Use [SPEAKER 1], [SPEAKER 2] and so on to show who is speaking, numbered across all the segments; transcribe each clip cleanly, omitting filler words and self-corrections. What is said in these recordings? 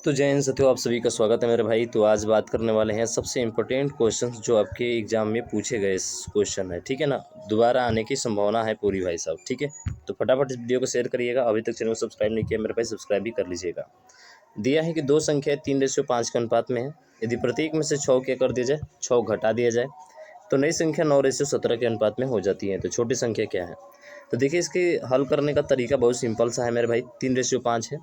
[SPEAKER 1] तो जय हिंद साथियों, आप सभी का स्वागत है मेरे भाई। तो आज बात करने वाले हैं सबसे इम्पोर्टेंट क्वेश्चंस जो आपके एग्जाम में पूछे गए क्वेश्चन है, ठीक है ना। दोबारा आने की संभावना है पूरी भाई साहब, ठीक है। तो फटाफट इस वीडियो को शेयर करिएगा। अभी तक चैनल को सब्सक्राइब नहीं किया मेरे भाई, सब्सक्राइब भी कर लीजिएगा। दिया है कि दो संख्या 3:5 के अनुपात में है। यदि प्रत्येक में से 6 क्या कर दिया जाए, 6 घटा दिया जाए, तो नई संख्या 9:17 के अनुपात में हो जाती है। तो छोटी संख्या क्या है? तो देखिए, इसके हल करने का तरीका बहुत सिंपल सा है मेरे भाई। 3:5 है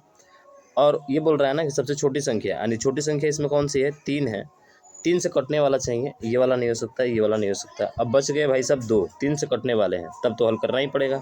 [SPEAKER 1] और ये बोल रहा है ना कि सबसे छोटी संख्या, यानी छोटी संख्या इसमें कौन सी है? 3 है। 3 से कटने वाला चाहिए, ये वाला नहीं हो सकता, ये वाला नहीं हो सकता। अब बच गए भाई साहब 2, 3 से कटने वाले हैं, तब तो हल करना ही पड़ेगा।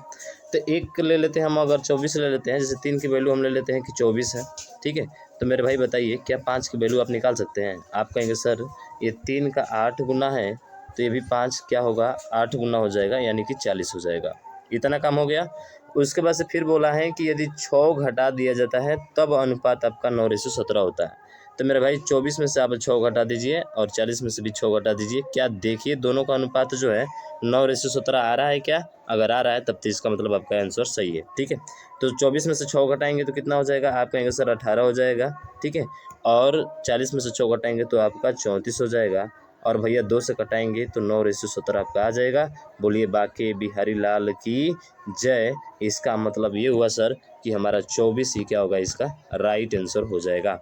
[SPEAKER 1] तो एक ले लेते हैं हम, अगर 24 ले लेते हैं, जैसे 3 की वैल्यू हम ले लेते हैं कि 24 है, ठीक है। तो मेरे भाई बताइए, क्या 5 की वैल्यू आप निकाल सकते हैं? आप कहेंगे सर ये 3 का 8 गुना है, तो ये भी 5 क्या होगा, 8 गुना हो जाएगा, यानी कि 40 हो जाएगा। इतना काम हो गया। उसके बाद से फिर बोला है कि यदि 6 घटा दिया जाता है तब अनुपात आपका 9:17 होता है। तो मेरे भाई 24 में से आप 6 घटा दीजिए और 40 में से भी 6 घटा दीजिए। क्या देखिए दोनों का अनुपात जो है 9:17 आ रहा है क्या? अगर आ रहा है तब तो इसका मतलब आपका आंसर सही है, ठीक है। तो 24 में से 6 घटाएंगे तो कितना हो जाएगा? आप कहेंगे सर 18 हो जाएगा, ठीक है। और 40 में से 6 घटाएंगे तो आपका 34 हो जाएगा। और भैया 2 से कटाएंगे तो 9:17 आपका आ जाएगा। बोलिए बाके बिहारी लाल की जय। इसका मतलब ये हुआ सर कि हमारा 24 ही क्या होगा, इसका राइट आंसर हो जाएगा।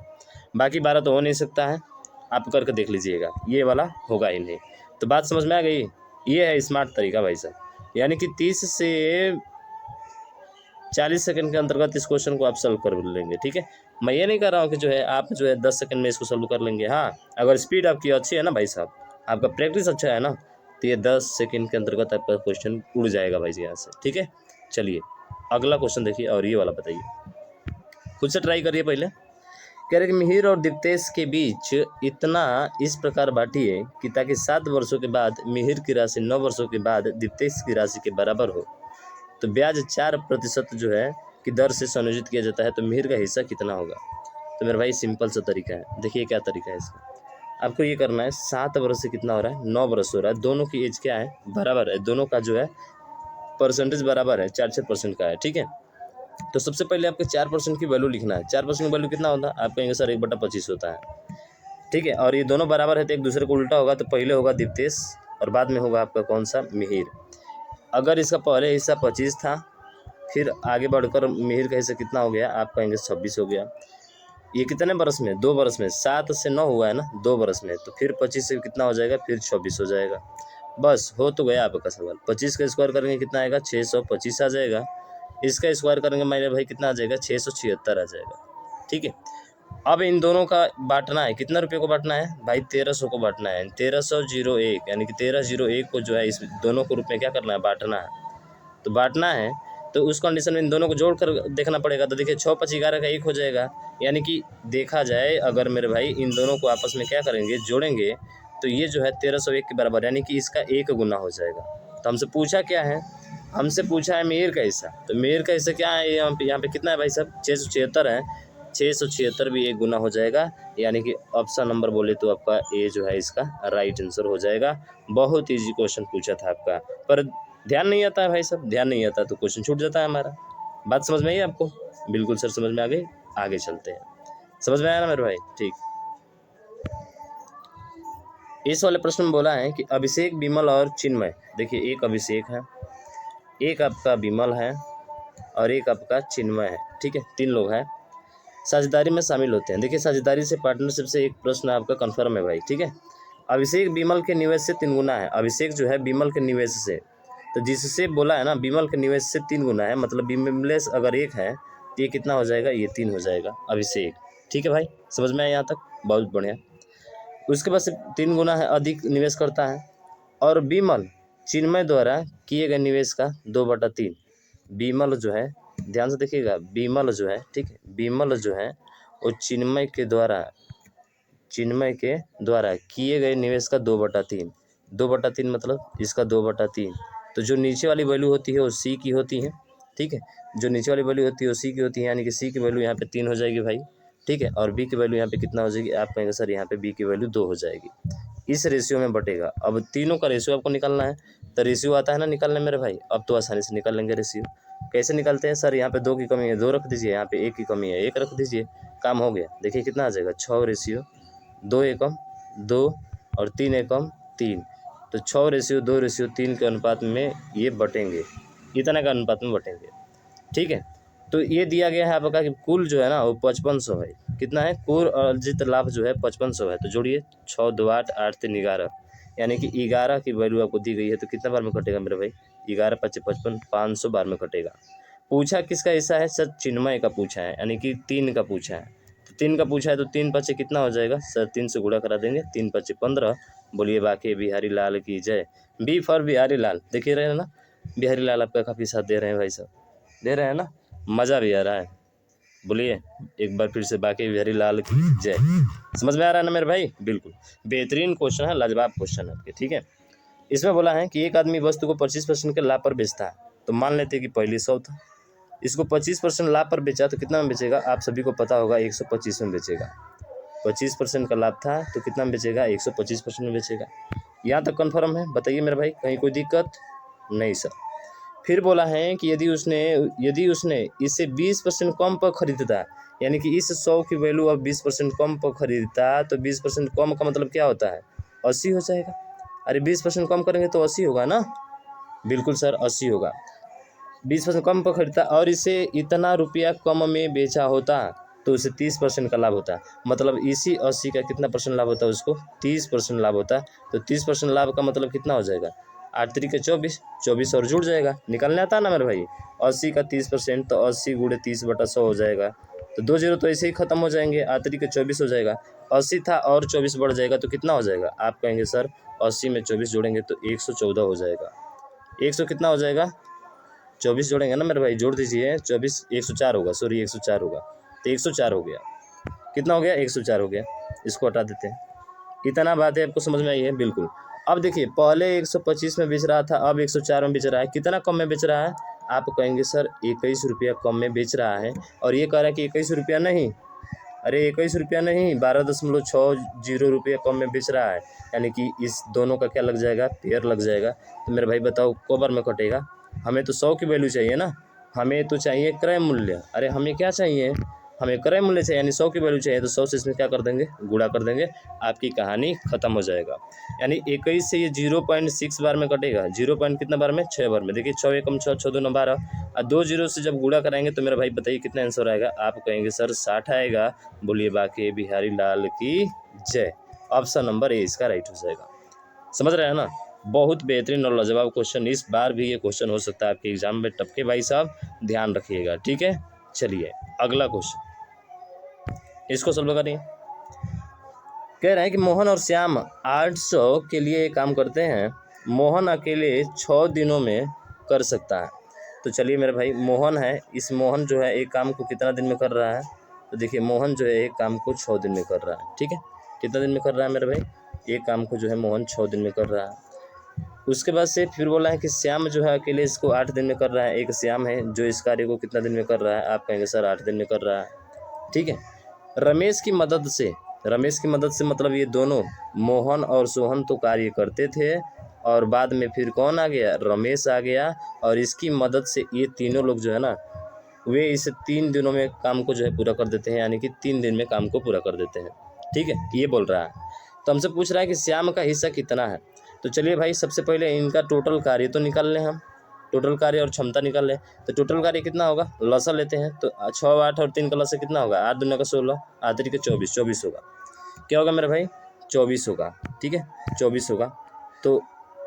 [SPEAKER 1] बाकी 12 तो हो नहीं सकता है, आप करके देख लीजिएगा, ये वाला होगा ही नहीं। तो बात समझ में आ गई? ये है स्मार्ट तरीका भाई साहब, यानी कि 30 से 40 सेकंड के अंतर्गत इस क्वेश्चन को आप सॉल्व कर लेंगे, ठीक है। मैं ये नहीं कर रहा हूँ कि जो है आप जो है 10 सेकंड में इसको सॉल्व कर लेंगे। हाँ, अगर स्पीड आपकी अच्छी है ना भाई साहब, आपका प्रैक्टिस अच्छा है ना, तो ये 10 सेकंड के अंतर्गत आपका क्वेश्चन उड़ जाएगा भाई यहाँ से, ठीक है। चलिए अगला क्वेश्चन देखिए, और ये वाला बताइए, खुद से ट्राई करिए पहले। कह रहे कि मिहिर और दीप्तेश के बीच इतना इस प्रकार बांटिए कि ताकि 7 वर्षों के बाद मिहिर की राशि 9 वर्षों के बाद दीप्तेश की राशि के बराबर हो। तो ब्याज 4% जो है कि दर से संयोजित किया जाता है, तो मिहिर का हिस्सा कितना होगा? तो मेरा भाई सिंपल सा तरीका है, देखिए क्या तरीका है इसका। आपको ये करना है, 7 वर्ष से कितना हो रहा है, 9 वर्ष हो रहा है। दोनों की एज क्या है, बराबर है। दोनों का जो है परसेंटेज बराबर है, 4-4% का है, ठीक है। तो सबसे पहले आपको 4% की वैल्यू लिखना है। 4% की वैल्यू कितना होता है? आप कहेंगे सर 1/25 होता है, ठीक है। और ये दोनों बराबर है तो एक दूसरे को उल्टा होगा, तो पहले होगा दीप्तेश और बाद में होगा आपका कौन सा, मिहिर। अगर इसका पहले हिस्सा 25 था, फिर आगे बढ़कर मिहिर का हिस्सा कितना हो गया, आप कहेंगे 26 हो गया। ये कितने बरस में? 2 बरस में। 7 से 9 हुआ है ना, 2 बरस में। तो फिर 25 से कितना हो जाएगा, फिर 26 हो जाएगा। बस हो तो गया आपका सवाल। 25 का स्क्वायर करेंगे कितना आएगा, 625 आ जाएगा। इसका स्क्वायर करेंगे मेरे भाई कितना आ जाएगा, 676 आ जाएगा, ठीक है। अब इन दोनों का बांटना है, कितना रुपये को बांटना है भाई, 1300 को बांटना है। 1301 यानी कि 1301 को जो है इस दोनों को रूप में क्या करना है, बांटना है। तो बांटना है तो उस कंडीशन में इन दोनों को जोड़ कर देखना पड़ेगा। तो देखिए 6 5 11 का 1 हो जाएगा, यानी कि देखा जाए अगर मेरे भाई इन दोनों को आपस में क्या करेंगे, जोड़ेंगे, तो ये जो है 1301 के बराबर, यानी कि इसका 1 गुना हो जाएगा। तो हमसे पूछा क्या है, हमसे पूछा है मेयर का हिस्सा। तो मेयर का हिस्सा क्या है, यहाँ पे कितना है भाई साहब, 676 है। 676 भी 1 गुना हो जाएगा, यानी कि ऑप्शन नंबर बोले तो आपका ए जो है इसका राइट आंसर हो जाएगा। बहुत ईजी क्वेश्चन पूछा था आपका, पर ध्यान नहीं आता है भाई साहब, ध्यान नहीं आता तो क्वेश्चन छूट जाता है हमारा। बात समझ में आई आपको? बिल्कुल सर समझ में आ गई। आगे चलते हैं, समझ में आया ना मेरे भाई? ठीक। इस वाले प्रश्न में बोला है कि अभिषेक, विमल और चिन्मय। देखिए एक अभिषेक है, एक आपका विमल है और एक आपका चिन्मय है, ठीक है। 3 लोग हैं, साझेदारी में शामिल होते हैं। देखिए साझेदारी से, पार्टनरशिप से एक प्रश्न आपका कन्फर्म है भाई, ठीक है। अभिषेक विमल के निवेश से 3 गुना है। अभिषेक जो है विमल के निवेश से, तो जिससे बोला है ना विमल के निवेश से 3 गुना है, मतलब विमलेश अगर 1 है तो ये कितना हो जाएगा, ये 3 हो जाएगा अभिषेक, ठीक है भाई। समझ में आया यहाँ तक? बहुत बढ़िया। उसके बाद से 3 गुना है, अधिक निवेश करता है। और विमल चिन्मय द्वारा किए गए निवेश का 2/3। विमल जो है, ध्यान से देखिएगा, विमल जो है, ठीक है, विमल जो है वो चिन्मय के द्वारा किए गए निवेश का 2/3। 2/3 मतलब इसका 2/3। तो जो नीचे वाली वैल्यू होती है वो सी की होती है, ठीक है। जो नीचे वाली वैल्यू होती है वो सी की होती है, यानी कि सी की वैल्यू यहाँ पे 3 हो जाएगी भाई, ठीक है। और बी की वैल्यू यहाँ पे कितना हो जाएगी, आप कहेंगे सर यहाँ पे बी की वैल्यू 2 हो जाएगी। इस रेशियो में बटेगा। अब तीनों का रेशियो आपको निकालना है, तो रेशियो आता है ना निकालने मेरे भाई, अब तो आसानी से निकाल लेंगे रेशियो। कैसे निकालते हैं सर? यहाँ पे 2 की कमी है 2 रख दीजिए, यहाँ पे 1 की कमी है 1 रख दीजिए, काम हो गया। देखिए कितना आ जाएगा 6:2 एकम 2 और 3 एकम 3, तो 6:2:3 के अनुपात में ये बटेंगे, इतना का अनुपात में बटेंगे। ठीक है, तो ये दिया गया है आपका कि कुल जो है ना वो 5500 है। कितना है? कुल अर्जित लाभ जो है 5500 है। तो जोड़िए 6 2 8 8 3 11, यानी कि 11 की वैल्यू आपको दी गई है। तो कितना बार में कटेगा मेरे भाई? 11 5 55, 500 बार में कटेगा। पूछा किसका हिस्सा है सर? चिन्मय का पूछा है, यानी कि 3 का पूछा है। तो 3 का पूछा है तो 3 5 कितना हो जाएगा सर? 3 से गुणा करा देंगे, 3 5 15। बोलिए बाकी बिहारी लाल की जय। बी फॉर बिहारी लाल। देखिए रहे हैं ना, बिहारी लाल आपका काफ़ी साथ दे रहे हैं भाई साहब, दे रहे हैं ना, मज़ा भी आ रहा है। बोलिए एक बार फिर से बाकी बिहारी लाल की जय। समझ में आ रहा है ना मेरे भाई? बिल्कुल बेहतरीन क्वेश्चन है, लाजवाब क्वेश्चन है आपके। ठीक है, इसमें बोला है कि एक आदमी वस्तु को 25% के लाभ पर बेचता है। तो मान लेते हैं कि पहले 100 था, इसको 25% लाभ पर बेचा तो कितना में बेचेगा? आप सभी को पता होगा 125 में बेचेगा। 25% का लाभ था तो कितना में बेचेगा? 125% में बेचेगा। यहाँ तक कन्फर्म है? बताइए मेरे भाई, कहीं कोई दिक्कत नहीं सर। फिर बोला है कि यदि उसने इसे 20% कम पर खरीदता, यानी कि इस 100 की वैल्यू अब 20% कम पर खरीदता, तो 20% कम का मतलब क्या होता है? 80 हो जाएगा। अरे 20% कम करेंगे तो 80 होगा ना? बिल्कुल सर 80 होगा। 20% कम पर खरीदता और इसे इतना रुपया कम में बेचा होता तो उसे 30% का लाभ होता। मतलब इसी 80 का कितना परसेंट लाभ होता है उसको? 30% लाभ होता। तो 30% लाभ का मतलब कितना हो जाएगा? 8 3 24, 24 और जुड़ जाएगा। निकालने आता है ना मेरे भाई? 80 का 30% तो 80 × 30/100 हो जाएगा। तो 2 0 तो ऐसे ही खत्म हो जाएंगे, 8 3 24 हो जाएगा। 80 था और 24 बढ़ जाएगा तो कितना हो जाएगा? आप कहेंगे सर 80 में 24 जोड़ेंगे तो 114 हो जाएगा। 100 कितना हो जाएगा? 24 जोड़ेंगे ना मेरे भाई, जोड़ दीजिए 24 104 होगा, सॉरी 104 होगा। तो 104 हो गया। कितना हो गया? 104 हो गया। इसको हटा देते हैं। इतना बात है, आपको समझ में आई है? बिल्कुल। अब देखिए पहले 125 में बेच रहा था, अब 104 में बेच रहा है। कितना कम में बेच रहा है? आप कहेंगे सर 21 रुपया कम में बेच रहा है। और ये कह रहा है कि 21 रुपया नहीं, अरे 21 रुपया नहीं, 12.60 रुपया कम में बेच रहा है। यानी कि इस दोनों का क्या लग जाएगा? पेयर लग जाएगा। तो मेरे भाई बताओ कब बार में कटेगा? हमें तो 100 की वैल्यू चाहिए ना, हमें तो चाहिए क्रय मूल्य। अरे हमें क्या चाहिए? हमें क्रय मूल्य चाहिए, यानी 100 की वैल्यू चाहिए। तो 100 से इसमें क्या कर देंगे? गुणा कर देंगे, आपकी कहानी खत्म हो जाएगा। यानी 21 से ये 0.6 बार में कटेगा। 0 पॉइंट कितना बार में? 6 बार में। देखिए 6 एकम 6, 6 2 12 और 2 0 से जब गुणा कराएंगे तो मेरा भाई बताइए कितना आंसर आएगा? आप कहेंगे सर 60 आएगा। बोलिए बाकी बिहारी लाल की जय। ऑप्शन नंबर ए इसका राइट हो जाएगा। समझ रहे हैं ना? बहुत बेहतरीन और लाजवाब क्वेश्चन। इस बार भी ये क्वेश्चन हो सकता है आपके एग्जाम में टपके, भाई साहब ध्यान रखिएगा। ठीक है, चलिए अगला क्वेश्चन, इसको सॉल्व करिए। कह रहे हैं कि मोहन और श्याम 800 के लिए काम करते हैं। मोहन अकेले 6 दिनों में कर सकता है। तो चलिए मेरे भाई, मोहन है, इस मोहन जो है एक काम को कितना दिन में कर रहा है? तो देखिए मोहन जो है एक काम को 6 दिन में कर रहा है। ठीक है, कितना दिन में कर रहा है मेरे भाई? एक काम को जो है मोहन 6 दिन में कर रहा है। उसके बाद से फिर बोला है कि श्याम जो है अकेले इसको 8 दिन में कर रहा है। एक श्याम है जो इस कार्य को कितना दिन में कर रहा है? आप कहेंगे सर 8 दिन में कर रहा है। ठीक है, रमेश की मदद से मतलब ये दोनों मोहन और सोहन तो कार्य करते थे और बाद में फिर कौन आ गया? रमेश आ गया। और इसकी मदद से ये तीनों लोग जो है ना वे इस 3 दिनों में काम को जो है पूरा कर देते हैं, यानी कि 3 दिन में काम को पूरा कर देते हैं। ठीक है, ये बोल रहा है। तो हमसे पूछ रहा है कि श्याम का हिस्सा कितना है। तो चलिए भाई सबसे पहले इनका टोटल कार्य तो निकाल लें हम, टोटल कार्य और क्षमता निकाल लें। तो टोटल कार्य कितना होगा? लसा लेते हैं तो 6 8 और 3 का लसा कितना होगा? 8 दूना का 16, 8 3 का 24, 24 होगा। क्या होगा मेरे भाई? 24 होगा। ठीक है, 24 होगा। तो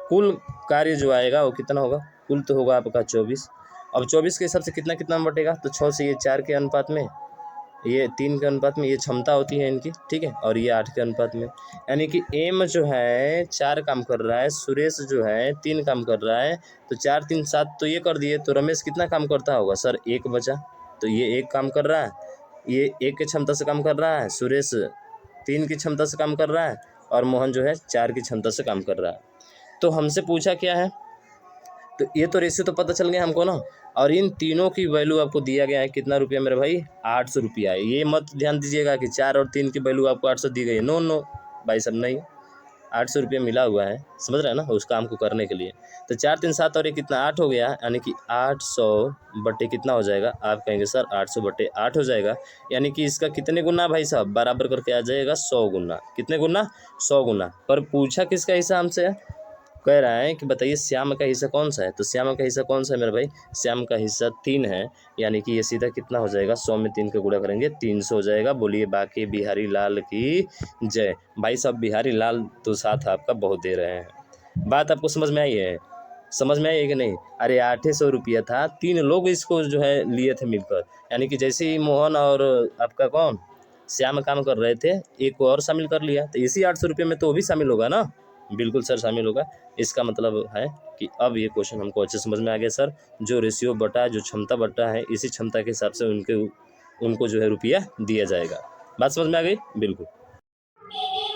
[SPEAKER 1] कुल कार्य जो आएगा वो कितना होगा? कुल तो होगा आपका 24। अब 24 के हिसाब से कितना कितना बटेगा? तो 6 से ये 4 के अनुपात में, ये 3 के अनुपात में, ये क्षमता होती है इनकी। ठीक है, और ये 8 के अनुपात में। यानी कि एम जो है 4 काम कर रहा है, सुरेश जो है 3 काम कर रहा है। तो 4 3 7 तो ये कर दिए। तो रमेश कितना काम करता होगा सर? 1 बचा। तो ये 1 काम कर रहा है, ये 1 की क्षमता से काम कर रहा है, सुरेश 3 की क्षमता से काम कर रहा है और मोहन जो है 4 की क्षमता से काम कर रहा है। तो हमसे पूछा क्या है? तो ये तो रेशियो तो पता चल गया हमको ना। और इन तीनों की वैल्यू आपको दिया गया है कितना रुपया मेरे भाई? 800 रुपया है। ये मत ध्यान दीजिएगा कि 4 और 3 की वैल्यू आपको 800 दी गई है। नो नो भाई साहब, नहीं, 800 रुपये मिला हुआ है, समझ रहे हैं ना, उस काम को करने के लिए। तो 4 3 7 और ये कितना 8 हो गया, यानी कि 800 बटे कितना हो जाएगा, आप कहेंगे सर 800 बटे 8 हो जाएगा, यानी कि इसका कितने गुना भाई साहब, बराबर करके आ जाएगा 100 गुना। कितने गुना, 100 गुना। पर पूछा किसका हिस्सा हमसे, कह रहा है कि बताइए श्याम का हिस्सा कौन सा है। तो श्याम का हिस्सा कौन सा है मेरे भाई, श्याम का हिस्सा 3 है, यानी कि ये सीधा कितना हो जाएगा, 100 में 3 का गुणा करेंगे 300 हो जाएगा। बोलिए बाकी बिहारी लाल की जय। भाई साहब बिहारी लाल तो साथ आपका बहुत दे रहे हैं। बात आपको समझ में आई है, समझ में आई है कि नहीं। अरे 800 रुपया था, 3 लोग इसको जो है लिए थे मिलकर, यानी कि जैसे ही मोहन और आपका कौन श्याम काम कर रहे थे, एक को और शामिल कर लिया, तो इसी 800 रुपये में तो वो भी शामिल होगा ना। बिल्कुल सर शामिल होगा। इसका मतलब है कि अब ये क्वेश्चन हमको अच्छे समझ में आ गया सर। जो रेशियो बटा है, जो क्षमता बटा है, इसी क्षमता के हिसाब से उनको जो है रुपया दिया जाएगा। बात समझ में आ गई, बिल्कुल।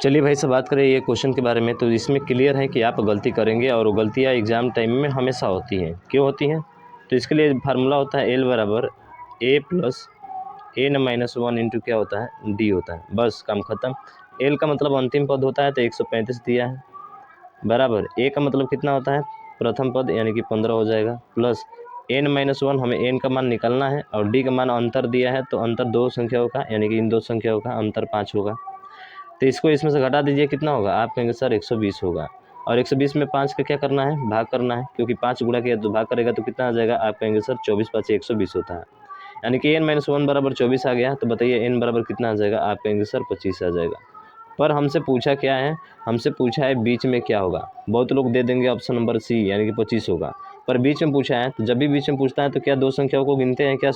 [SPEAKER 1] चलिए भाई साहब बात करें ये क्वेश्चन के बारे में, तो इसमें क्लियर है कि आप गलती करेंगे और वो गलतियाँ एग्ज़ाम टाइम में हमेशा होती हैं। क्यों होती हैं, तो इसके लिए फार्मूला होता है L बराबर A प्लस n-1 इंटू क्या होता है, D होता है। बस काम खत्म। L का मतलब अंतिम पद होता है, तो 135 दिया है, बराबर A का मतलब कितना होता है, प्रथम पद, यानी कि 15 हो जाएगा, प्लस n-1 हमें n का मान निकालना है और D का मान अंतर दिया है, तो अंतर 2 संख्याओं का, यानी कि इन 2 संख्याओं का अंतर 5 होगा। तो इसको इसमें से घटा दीजिए, कितना होगा, आप कहेंगे सर 120 होगा। और 120 में 5 का क्या करना है, भाग करना है, क्योंकि 5 गुणा किया तो भाग करेगा तो कितना आ जाएगा, आप कहेंगे सर 24 5 120 होता है, यानी कि n-1 बराबर 24 आ गया। तो बताइए n बराबर कितना आ जाएगा, आप कहेंगे सर 25 आ जाएगा। पर हमसे पूछा क्या है, हमसे पूछा है बीच में क्या होगा। बहुत लोग दे देंगे ऑप्शन नंबर सी, यानी कि 25 होगा, पर बीच में पूछा है, तो जब भी बीच में पूछता है तो क्या 2 संख्याओं को गिनते हैं क्या,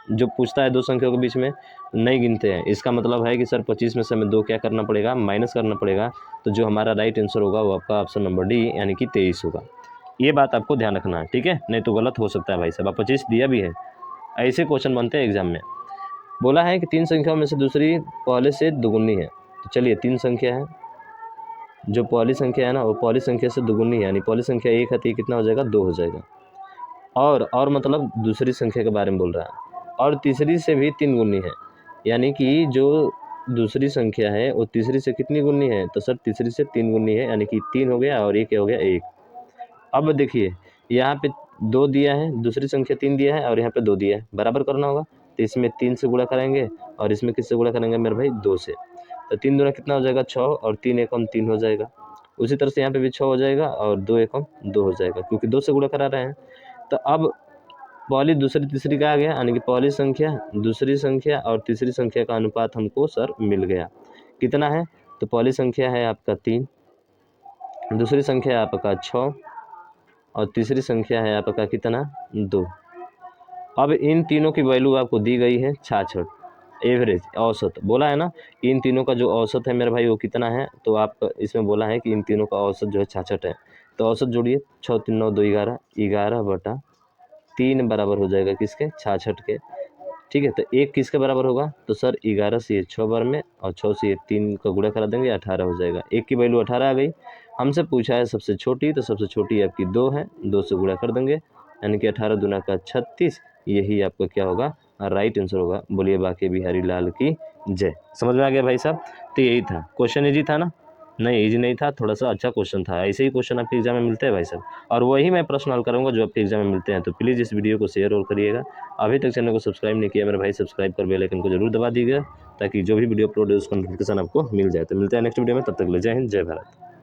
[SPEAKER 1] जो पूछता है 2 संख्याओं के बीच में नहीं गिनते हैं। इसका मतलब है कि सर 25 में से हमें 2 क्या करना पड़ेगा, माइनस करना पड़ेगा। तो जो हमारा राइट आंसर होगा वो आपका ऑप्शन नंबर डी, यानी कि 23 होगा। ये बात आपको ध्यान रखना है, ठीक है, नहीं तो गलत हो सकता है भाई साहब। आप 25 दिया भी है, ऐसे क्वेश्चन बनते हैं एग्जाम में। बोला है कि 3 संख्याओं में से दूसरी पहले से दुगुनी है। तो चलिए 3 संख्या है, जो पहली संख्या है ना वो पहली संख्या से दुगुनी है, यानी पहली संख्या 1 है तो ये कितना हो जाएगा, 2 हो जाएगा। और मतलब दूसरी संख्या के बारे में बोल रहा है, और तीसरी से भी 3 गुनी है, यानी कि जो दूसरी संख्या है वो तीसरी से कितनी गुनी है, तो सर तीसरी से 3 गुनी है, यानी कि 3 हो गया और ये क्या हो गया 1। अब देखिए यहाँ पे 2 दिया है, दूसरी संख्या 3 दिया है और यहाँ पे 2 दिया है, बराबर करना होगा। तो इसमें 3 से गुणा करेंगे और इसमें किससे गुणा करेंगे मेरे भाई, 2 से। तो 3 दूना कितना हो जाएगा 6, और 3 एकम 3 हो जाएगा। उसी तरह से यहाँ पे भी 6 हो जाएगा और 2 एकम 2 हो जाएगा, क्योंकि 2 से गुणा करा रहे हैं। तो अब पहली दूसरी तीसरी का आ गया, यानी कि पहली संख्या दूसरी संख्या और तीसरी संख्या का अनुपात हमको सर मिल गया। कितना है, तो पहली संख्या है आपका 3, दूसरी संख्या है आपका 6 और तीसरी संख्या है आपका कितना, 2। अब इन तीनों की वैल्यू आपको दी गई है 66, एवरेज औसत बोला है ना। इन तीनों का जो औसत है मेरे भाई वो कितना है, तो आप इसमें बोला है कि इन तीनों का औसत जो है 66 है। तो औसत जोड़िए, 6 3 9 2 11, 11/3 बराबर हो जाएगा किसके, 66 के, ठीक है। तो 1 किसके बराबर होगा, तो सर 11 से ये 6 बार में और 6 से ये 3 का गुणा करा देंगे, 18 हो जाएगा। 1 की वैल्यू 18 आ गई। हमसे पूछा है सबसे छोटी, तो सबसे छोटी आपकी 2 है, 2 से गुणा कर देंगे, यानी कि 18 दूना का 36, यही आपका क्या होगा, राइट आंसर होगा। बोलिए बाकी बिहारी लाल की जय। समझ में आ गया भाई साहब। तो यही था क्वेश्चन, इजी था ना, नहीं इजी नहीं था, थोड़ा सा अच्छा क्वेश्चन था। ऐसे ही क्वेश्चन आपके एग्जाम में मिलते हैं भाई साहब, और वही मैं प्रश्न हल करूँगा जो आपके एग्जाम में मिलते हैं। तो प्लीज़ इस वीडियो को शेयर और करिएगा। अभी तक चैनल को सब्सक्राइब नहीं किया मेरे भाई, सब्सक्राइब कर बेल आइकन को जरूर दबा दीजिएगा, ताकि जो भी वीडियो अपलोड है उसका नोटिफिकेशन आपको मिल जाए। तो मिलते हैं नेक्स्ट वीडियो में, तब तक ले जय हिंद जय भारत।